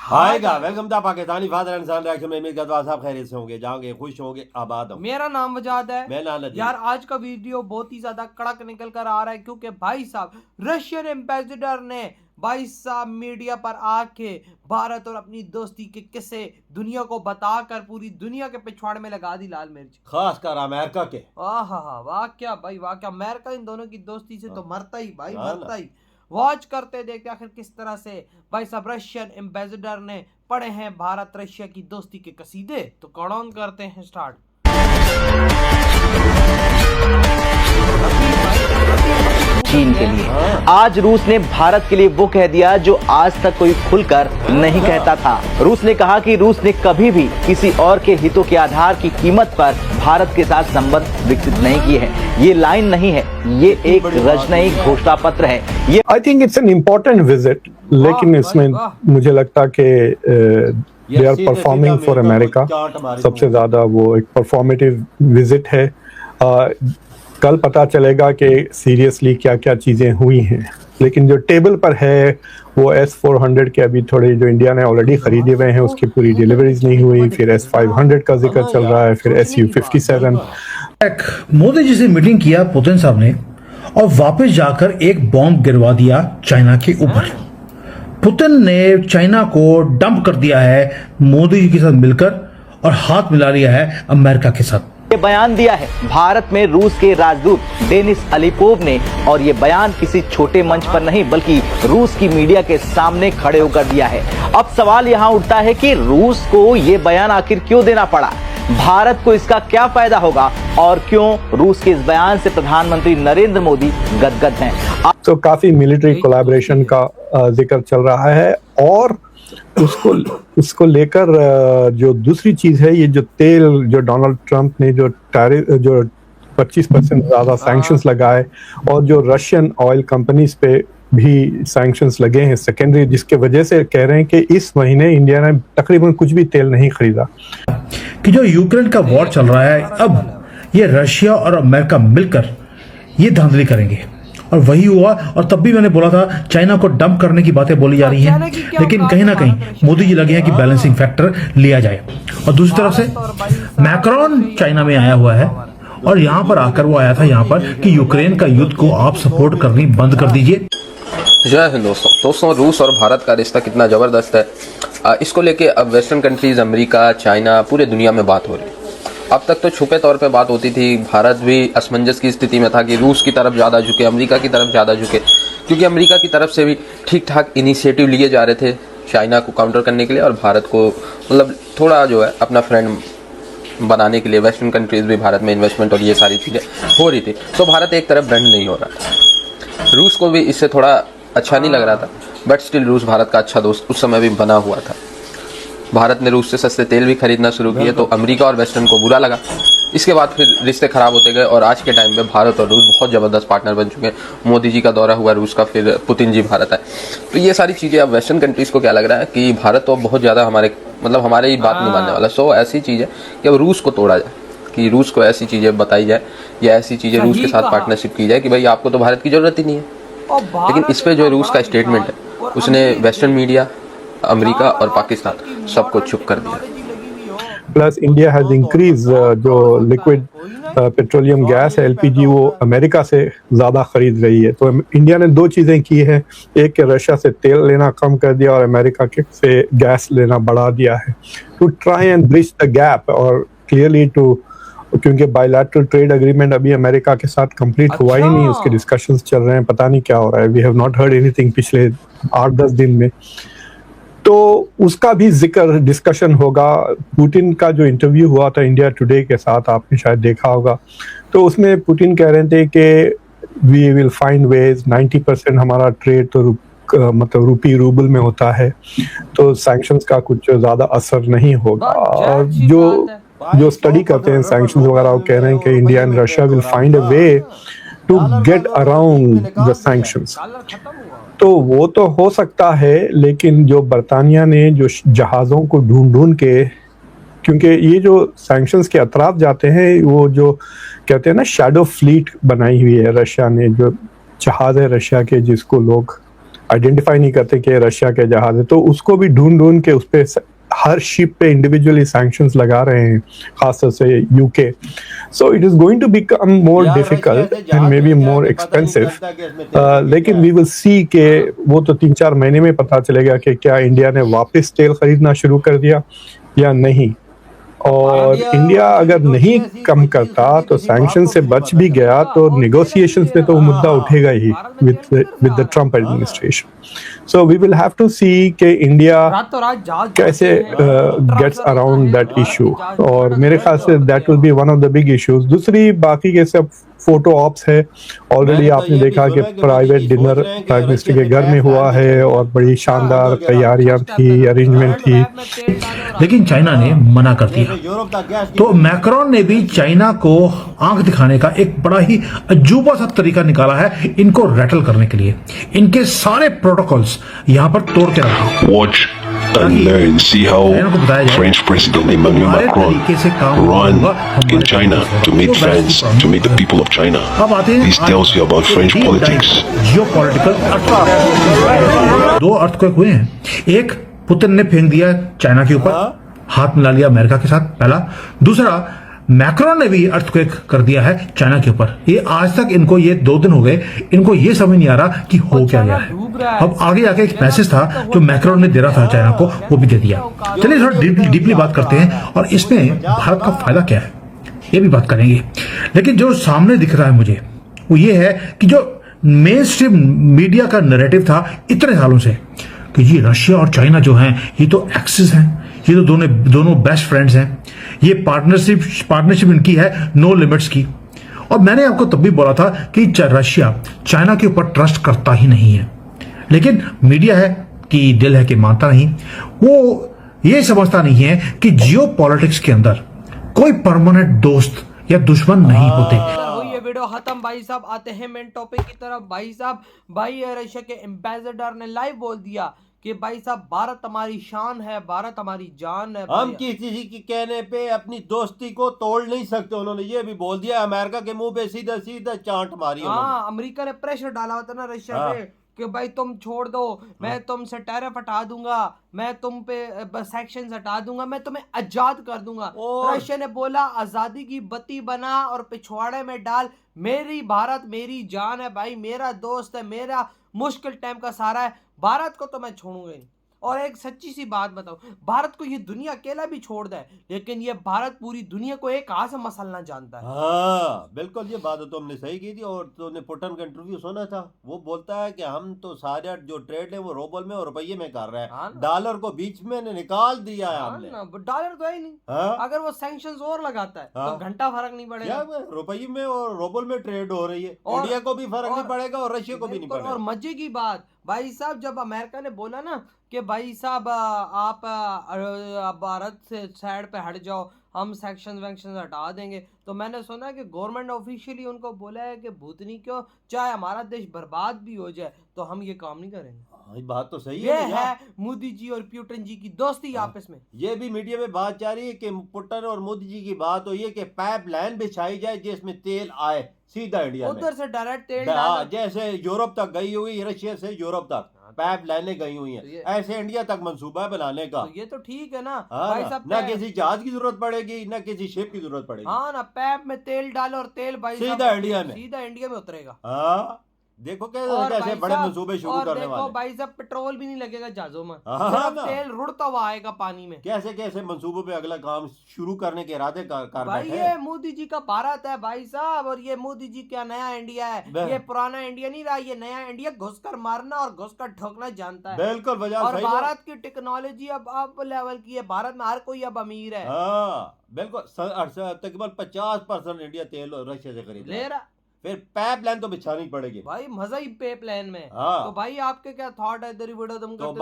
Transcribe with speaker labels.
Speaker 1: आएगा। वेलकम था पाकिस्तानी फादर इंसान रिएक्शन में। उम्मीद करता हूं आप खैरियत से होंगे, जाओगे, खुश होंगे, आबाद होंगे।
Speaker 2: मेरा नाम वजाद है।
Speaker 1: मैं नाना जी।
Speaker 2: यार आज का वीडियो बहुत ही ज्यादा कड़क निकल कर आ रहा है क्योंकि भाई साहब रशियन एम्बेसडर ने भाई साहब मीडिया पर आके भारत और अपनी दोस्ती के किस्से दुनिया को बताकर पूरी दुनिया के पिछवाड़ में लगा दी लाल मिर्च,
Speaker 1: खास कर अमेरिका के।
Speaker 2: आहा वाक्या भाई वाक्या। अमेरिका इन दोनों की दोस्ती से तो मरता ही भाई, मरता ही। वॉच करते देखते आखिर किस तरह से भाई साहब रशियन एम्बेसडर ने पढ़े हैं भारत रशिया की दोस्ती के कसीदे। तो कौन करते हैं स्टार्ट।
Speaker 3: चीन के लिए आज रूस ने भारत के लिए वो कह दिया जो आज तक कोई खुलकर नहीं कहता था। रूस ने कहा कि रूस ने कभी भी किसी और के हितों के आधार की कीमत पर भारत के साथ संबंध विकसित नहीं किए हैं। ये लाइन नहीं है, ये एक राजनयिक घोषणा पत्र है। ये
Speaker 4: I think it's an important visit, लेकिन इसमें मुझे लगता कि they are performing for America. सबसे ज्यादा वो एक परफॉर्मेटिव विजिट है। कल पता चलेगा कि सीरियसली क्या क्या चीज़ें हुई हैं, लेकिन जो टेबल पर है वो S-400 के अभी थोड़े जो इंडिया ने ऑलरेडी खरीदे हुए हैं उसकी पूरी डिलीवरीज नहीं हुई। फिर S-500 का जिक्र चल रहा है, फिर Su-57।
Speaker 5: मोदी जी से मीटिंग किया पुतिन साहब ने और वापस जाकर एक बॉम्ब गिरवा दिया चाइना के ऊपर। पुतिन ने चाइना को डंप कर दिया है मोदी जी के साथ मिलकर और हाथ मिला लिया है अमेरिका के साथ।
Speaker 3: ये बयान दिया है भारत में रूस के राजदूत डेनिस अलीपोव ने, और ये बयान किसी छोटे मंच पर नहीं बल्कि रूस की मीडिया के सामने खड़े होकर दिया है। अब सवाल यहाँ उठता है कि रूस को ये बयान आखिर क्यों देना पड़ा, भारत को इसका क्या फायदा होगा और क्यों रूस के इस बयान से प्रधानमंत्री नरेंद्र मोदी गदगद हैं।
Speaker 4: तो काफी मिलिट्री कोलैबोरेशन का जिक्र चल रहा है, और उसको लेकर जो दूसरी चीज है, ये जो तेल जो डोनाल्ड ट्रंप ने जो 25% ज्यादा सैंक्शंस लगाए और जो रशियन ऑयल कंपनीज पे भी सैंक्शंस लगे हैं सेकेंडरी, जिसके वजह से कह रहे हैं कि इस महीने इंडिया ने तकरीबन कुछ भी तेल नहीं खरीदा।
Speaker 5: कि जो यूक्रेन का वॉर चल रहा है, अब ये रशिया और अमेरिका मिलकर ये धांधली करेंगे और वही हुआ। और तब भी मैंने बोला था चाइना को डंप करने की बातें बोली जा रही हैं, लेकिन कहीं ना कहीं मोदी जी लगे हैं कि बैलेंसिंग फैक्टर लिया जाए। और दूसरी तरफ से मैक्रोन चाइना में आया हुआ है और यहाँ पर आकर वो आया था यहाँ पर कि यूक्रेन का युद्ध को आप सपोर्ट करनी बंद कर दीजिए।
Speaker 6: जय हिंद दोस्तों रूस और भारत का रिश्ता कितना ज़बरदस्त है, इसको लेके अब वेस्टर्न कंट्रीज़ अमेरिका, चाइना, पूरे दुनिया में बात हो रही है। अब तक तो छुपे तौर पे बात होती थी, भारत भी असमंजस की स्थिति में था कि रूस की तरफ ज़्यादा झुके, अमेरिका की तरफ ज़्यादा झुके, क्योंकि अमेरिका की तरफ से भी ठीक ठाक इनिशिएटिव लिए जा रहे थे चाइना को काउंटर करने के लिए, और भारत को मतलब थोड़ा जो है अपना फ्रेंड बनाने के लिए वेस्टर्न कंट्रीज़ भी भारत में इन्वेस्टमेंट और ये सारी चीज़ें हो रही थी। तो भारत एक तरफ ब्रेंड नहीं हो रहा था, रूस को भी इससे थोड़ा अच्छा नहीं लग रहा था, बट स्टिल रूस भारत का अच्छा दोस्त उस समय भी बना हुआ था। भारत ने रूस से सस्ते तेल भी खरीदना शुरू किए तो अमेरिका और वेस्टर्न को बुरा लगा। इसके बाद फिर रिश्ते खराब होते गए और आज के टाइम में भारत और रूस बहुत ज़बरदस्त पार्टनर बन चुके हैं। मोदी जी का दौरा हुआ रूस का, फिर पुतिन जी भारत आए, तो ये सारी चीज़ें अब वेस्टर्न कंट्रीज़ को क्या लग रहा है कि भारत तो बहुत ज़्यादा हमारे ही बात नहीं मानने वाला। सो ऐसी चीज़ है कि अब रूस को तोड़ा जाए, कि रूस को ऐसी चीज़ें बताई जाए या ऐसी चीज़ें रूस के साथ पार्टनरशिप की जाए कि भाई आपको तो भारत की ज़रूरत ही नहीं है। लेकिन इस पे जो रूस का स्टेटमेंट है उसने वेस्टर्न मीडिया, अमेरिका और पाकिस्तान सबको चुप कर दिया।
Speaker 4: प्लस इंडिया हैज इंक्रीज जो लिक्विड पेट्रोलियम गैस है LPG, वो अमेरिका से ज़्यादा खरीद रही है। तो इंडिया ने दो चीज़ें की हैं, एक के रशिया से तेल लेना कम कर दिया और अमेरिका के से गैस लेना बढ़ा दिया है, to try and bridge the gap. और क्लियरली क्योंकि बायलैटरल ट्रेड एग्रीमेंट अभी अमेरिका के साथ कंप्लीट हुआ ही नहीं, उसके डिस्कशंस चल रहे हैं, पता नहीं क्या हो रहा है। We have not heard anything पिछले 8-10 दिन में, तो उसका भी जिक्र डिस्कशन होगा। पुतिन का जो इंटरव्यू हुआ था इंडिया टुडे के साथ, आपने शायद देखा होगा, तो उसमें पुतिन कह रहे थे कि वी विल फाइंड वेज, 90% हमारा ट्रेड तो मतलब रूपी रूबल में होता है, तो सैंक्शंस का कुछ ज़्यादा असर नहीं होगा। और जो स्टडी करते हैं सैंक्शंस वगैरह, वो कह रहे हैं कि India and Russia will find a way to get around the sanctions. तो वो तो हो सकता है, लेकिन जो बरतानिया ने जो जहाज़ों को ढूंढ के, क्योंकि ये जो सैंक्शंस के अतराफ जाते हैं, वो जो कहते हैं ना शैडो फ्लीट बनाई हुई है रशिया ने, जो जहाज़ है रशिया के जिसको लोग आइडेंटिफाई नहीं करते कि रशिया के जहाज है, तो उसको भी ढूंढ ढूंढ के उस पे हर शिप पे इंडिविजुअली सैंक्शंस लगा रहे हैं, खासतौर से UK. So it is going to become more difficult and may be more expensive. लेकिन वी विल सी के वो तो 3-4 महीने में पता चलेगा कि क्या इंडिया ने वापस तेल खरीदना शुरू कर दिया या नहीं. और इंडिया अगर नहीं कम करता तो सैंक्शन से बच भी गया तो नेगोशिएशंस में तो मुद्दा उठेगा ही with the Trump administration. So we will have to see कि इंडिया कैसे गेट्स अराउंड दैट इशू. और मेरे ख्याल say that will be one of the big issues. दूसरी बाकी के सब फोटो ऑप्स है. ऑलरेडी आपने देखा कि प्राइवेट डिनर प्राइम मिनिस्टर के घर में हुआ है और बड़ी शानदार तैयारियां थी, अरेंजमेंट थी.
Speaker 5: लेकिन चाइना ने मना कर दिया. तो मैक्रोन ने भी चाइना को आंख दिखाने का एक बड़ा ही अजूबा सा तरीका निकाला है इनको रैटल करने के लिए. इनके सारे प्रोटोकॉल्स यहाँ पर तोड़ के रखा.
Speaker 7: Watch and learn. See how French President Emmanuel Macron run in China to meet friends, to meet the people of China. This tells you about French politics.
Speaker 5: Geopolitical दो अर्थक्वेक हुए हैं. एक पुतिन ने फेंक दिया चाइना के ऊपर, हाथ मिला लिया अमेरिका के साथ, पहला. दूसरा मैक्रोन ने भी अर्थक्वेक कर दिया है चाइना के ऊपर. ये आज तक इनको ये 2 दिन हो गए, इनको ये समझ नहीं आ रहा कि हो क्या गया है. अब आगे आके एक मैसेज था जो मैक्रोन ने दे रहा था चाइना को, वो भी दे दिया. चलिए थोड़ा डीपली बात करते हैं और इसमें भारत का फायदा क्या है ये भी बात करेंगे. लेकिन जो सामने दिख रहा है मुझे वो ये है कि जो मेन स्ट्रीम मीडिया का नैरेटिव था इतने सालों से कि जी रशिया और चाइना जो हैं ये तो एक्सिस हैं, ये तो दोनों बेस्ट फ्रेंड्स हैं, ये पार्टनरशिप इनकी है नो लिमिट्स की. और मैंने आपको तब भी बोला था कि रशिया चाइना के ऊपर ट्रस्ट करता ही नहीं है. लेकिन मीडिया है कि दिल है कि मानता नहीं. वो ये समझता नहीं है कि जियो पॉलिटिक्स के अंदर कोई परमानेंट दोस्त या दुश्मन नहीं होते.
Speaker 2: ये वीडियो खत्म भाई साहब. आते हैं मेन टॉपिक की तरफ. भाई साहब, भाई रशिया के एम्बेसडर ने लाइव बोल दिया कि भाई साहब भारत हमारी शान है, भारत हमारी जान है.
Speaker 1: हम किसी के कहने पे अपनी दोस्ती को तोड़ नहीं सकते. उन्होंने ये भी बोल दिया. अमेरिका के मुंह पे सीधा सीधा चांट मारी.
Speaker 2: हाँ, अमेरिका ने प्रेशर डाला होता ना रशिया पे कि भाई तुम छोड़ दो, मैं तुमसे टैरिफ हटा दूंगा, मैं तुम पे सैंक्शंस हटा दूंगा, मैं तुम्हें आजाद कर दूंगा. रशिया ने बोला आजादी की बत्ती बना और पिछवाड़े में डाल. मेरी भारत मेरी जान है भाई, मेरा दोस्त है, मेरा मुश्किल टाइम का सहारा है. भारत को तो मैं छोड़ूंगा नहीं. और एक सच्ची सी बात बताओ, भारत को ये दुनिया अकेला भी छोड़ दे लेकिन ये भारत पूरी दुनिया को एक हाथ से मसलना जानता है.
Speaker 1: हाँ बिल्कुल, ये बात तो हमने सही की थी. और तुमने पुतिन का इंटरव्यू सुना था, वो बोलता है कि हम तो सारे जो ट्रेड है वो रूबल में और रुपये में कर रहे हैं. डॉलर को बीच में निकाल दिया है हमने.
Speaker 2: डॉलर तो है ही नहीं. अगर वो सैंक्शंस और लगाता है तो घंटा फर्क नहीं पड़ेगा.
Speaker 1: रुपये में और रूबल में ट्रेड हो रही है. इंडिया को भी फर्क नहीं पड़ेगा और रशिया को भी नहीं पड़ेगा.
Speaker 2: और मजे की बात भाई साहब, जब अमेरिका ने बोला ना कि भाई साहब आप भारत से साइड पे हट जाओ, हम सेक्शन हटा देंगे, तो मैंने सुना कि गवर्नमेंट ऑफिशियली उनको बोला है कि भूतनी क्यों, चाहे हमारा देश बर्बाद भी हो जाए तो हम ये काम नहीं करेंगे.
Speaker 1: बात तो सही
Speaker 2: ये है मोदी जी और पुतिन जी की दोस्ती आपस में.
Speaker 1: ये भी मीडिया में बात जा रही है कि पुतिन और मोदी जी की बात हुई है कि पाइपलाइन बिछाई जाए जिसमें तेल आए सीधा इंडिया में.
Speaker 2: उधर से डायरेक्ट तेल
Speaker 1: जैसे यूरोप तक गई हुई, रशिया से यूरोप तक पाइप लाइनें गई हुई हैं, ऐसे इंडिया तक मंसूबा बनाने का.
Speaker 2: तो ये तो ठीक है ना
Speaker 1: भाई साहब, ना किसी जहाज की जरूरत पड़ेगी ना किसी शिप की जरूरत पड़ेगी.
Speaker 2: हाँ ना, पाइप में तेल डालो और तेल भाई
Speaker 1: सीधा इंडिया में
Speaker 2: उतरेगा.
Speaker 1: हाँ देखो कैसे बड़े मंसूबे शुरू करने वाले.
Speaker 2: भाई साहब पेट्रोल भी नहीं लगेगा जहाजों में, सिर्फ तेल रुड़ता हुआ आएगा पानी में.
Speaker 1: कैसे कैसे मंसूबों पे अगला काम शुरू करने के इरादे कर
Speaker 2: भाई ये मोदी जी का भारत है भाई साहब. और ये मोदी जी क्या नया इंडिया है, ये पुराना इंडिया नहीं रहा. ये नया इंडिया घुसकर मारना और घुसकर ठोकना जानता है.
Speaker 1: बिल्कुल.
Speaker 2: और भारत की टेक्नोलॉजी अब अप लेवल की है. भारत में हर कोई अब अमीर है.
Speaker 1: बिल्कुल. तकरीबन 50% इंडिया तेल रशिया से खरीद
Speaker 2: ले रहा.
Speaker 1: फिर पाइपलाइन तो बिछानी पड़ेगी
Speaker 2: भाई, मजा ही पाइपलाइन में.
Speaker 1: तो
Speaker 2: भाई आपके क्या थॉट है इधर वीडियो तुम करते.